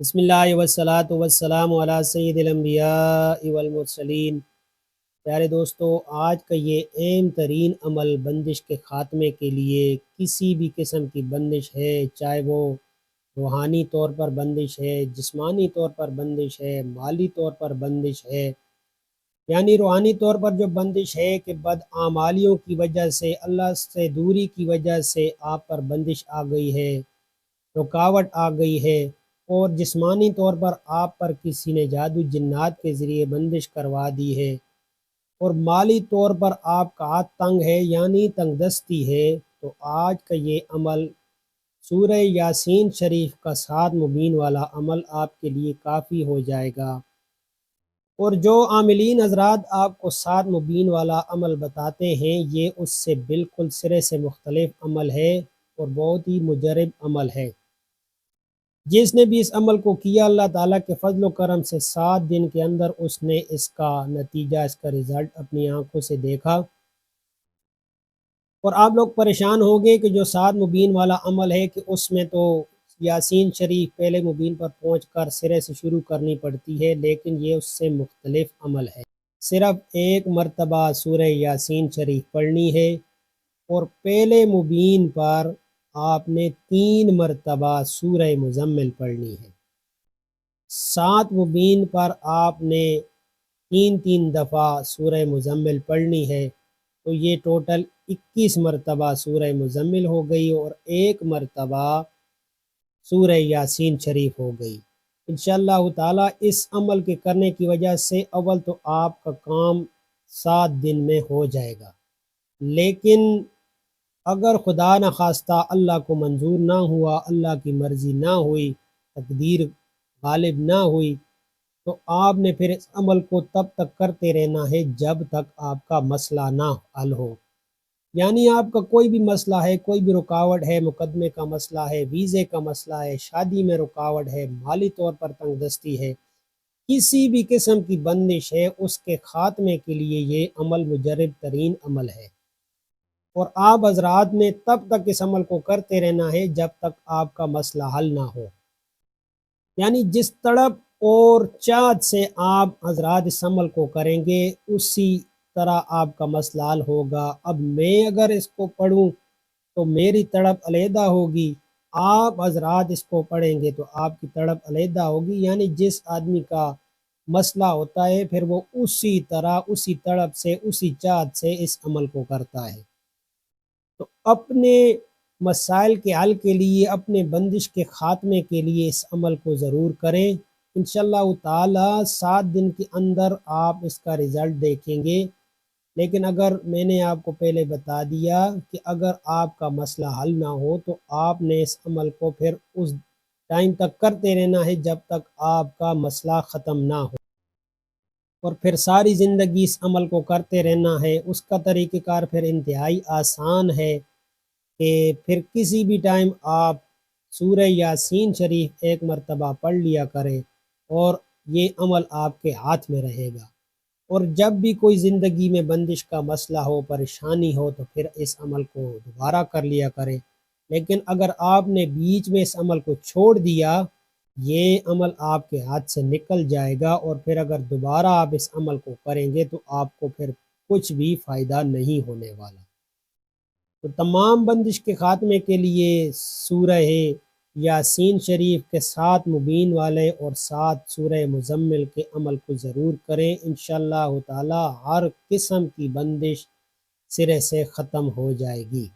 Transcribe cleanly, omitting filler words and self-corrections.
بسم اللہ والصلاۃ والسلام علی سید الانبیاء والمرسلین۔ پیارے دوستو، آج کا یہ اہم ترین عمل بندش کے خاتمے کے لیے، کسی بھی قسم کی بندش ہے، چاہے وہ روحانی طور پر بندش ہے، جسمانی طور پر بندش ہے، مالی طور پر بندش ہے، یعنی روحانی طور پر جو بندش ہے کہ بدعمالیوں کی وجہ سے، اللہ سے دوری کی وجہ سے آپ پر بندش آ گئی ہے، رکاوٹ آ گئی ہے، اور جسمانی طور پر آپ پر کسی نے جادو جنات کے ذریعے بندش کروا دی ہے، اور مالی طور پر آپ کا ہاتھ تنگ ہے یعنی تنگ دستی ہے، تو آج کا یہ عمل سورہ یاسین شریف کا 7 مبین والا عمل آپ کے لیے کافی ہو جائے گا۔ اور جو عاملین حضرات آپ کو 7 مبین والا عمل بتاتے ہیں، یہ اس سے بالکل سرے سے مختلف عمل ہے اور بہت ہی مجرب عمل ہے۔ جس نے بھی اس عمل کو کیا، اللہ تعالیٰ کے فضل و کرم سے 7 دن کے اندر اس نے اس کا نتیجہ، اس کا رزلٹ اپنی آنکھوں سے دیکھا۔ اور آپ لوگ پریشان ہو گئے کہ جو 7 مبین والا عمل ہے کہ اس میں تو یاسین شریف پہلے مبین پر پہنچ کر سرے سے شروع کرنی پڑتی ہے، لیکن یہ اس سے مختلف عمل ہے۔ صرف ایک مرتبہ سورہ یاسین شریف پڑھنی ہے، اور پہلے مبین پر آپ نے 3 مرتبہ سورہ مزمل پڑھنی ہے۔ 7 مبین پر آپ نے 3 دفعہ سورہ مزمل پڑھنی ہے، تو یہ ٹوٹل 21 مرتبہ سورہ مزمل ہو گئی اور 1 مرتبہ سورہ یاسین شریف ہو گئی۔ انشاءاللہ تعالیٰ اس عمل کے کرنے کی وجہ سے اول تو آپ کا کام 7 دن میں ہو جائے گا، لیکن اگر خدا نخواستہ اللہ کو منظور نہ ہوا، اللہ کی مرضی نہ ہوئی، تقدیر غالب نہ ہوئی، تو آپ نے پھر اس عمل کو تب تک کرتے رہنا ہے جب تک آپ کا مسئلہ نہ حل ہو۔ یعنی آپ کا کوئی بھی مسئلہ ہے، کوئی بھی رکاوٹ ہے، مقدمے کا مسئلہ ہے، ویزے کا مسئلہ ہے، شادی میں رکاوٹ ہے، مالی طور پر تنگ دستی ہے، کسی بھی قسم کی بندش ہے، اس کے خاتمے کے لیے یہ عمل مجرب ترین عمل ہے، اور آپ حضرات نے تب تک اس عمل کو کرتے رہنا ہے جب تک آپ کا مسئلہ حل نہ ہو۔ یعنی جس تڑپ اور چاہت سے آپ حضرات اس عمل کو کریں گے، اسی طرح آپ کا مسئلہ حل ہوگا۔ اب میں اگر اس کو پڑھوں تو میری تڑپ علیحدہ ہوگی، آپ حضرات اس کو پڑھیں گے تو آپ کی تڑپ علیحدہ ہوگی۔ یعنی جس آدمی کا مسئلہ ہوتا ہے، پھر وہ اسی طرح، اسی تڑپ سے، اسی چاہت سے اس عمل کو کرتا ہے۔ تو اپنے مسائل کے حل کے لیے، اپنے بندش کے خاتمے کے لیے اس عمل کو ضرور کریں۔ انشاءاللہ تعالی 7 دن کے اندر آپ اس کا رزلٹ دیکھیں گے۔ لیکن اگر میں نے آپ کو پہلے بتا دیا کہ اگر آپ کا مسئلہ حل نہ ہو تو آپ نے اس عمل کو پھر اس ٹائم تک کرتے رہنا ہے جب تک آپ کا مسئلہ ختم نہ ہو، اور پھر ساری زندگی اس عمل کو کرتے رہنا ہے۔ اس کا طریقہ کار پھر انتہائی آسان ہے کہ پھر کسی بھی ٹائم آپ سورہ یاسین شریف 1 مرتبہ پڑھ لیا کریں، اور یہ عمل آپ کے ہاتھ میں رہے گا۔ اور جب بھی کوئی زندگی میں بندش کا مسئلہ ہو، پریشانی ہو، تو پھر اس عمل کو دوبارہ کر لیا کریں۔ لیکن اگر آپ نے بیچ میں اس عمل کو چھوڑ دیا، یہ عمل آپ کے ہاتھ سے نکل جائے گا، اور پھر اگر دوبارہ آپ اس عمل کو کریں گے تو آپ کو پھر کچھ بھی فائدہ نہیں ہونے والا۔ تو تمام بندش کے خاتمے کے لیے سورہ یاسین شریف کے 7 مبین والے اور 7 سورہ مزمل کے عمل کو ضرور کریں۔ انشاءاللہ تعالی ہر قسم کی بندش سرے سے ختم ہو جائے گی۔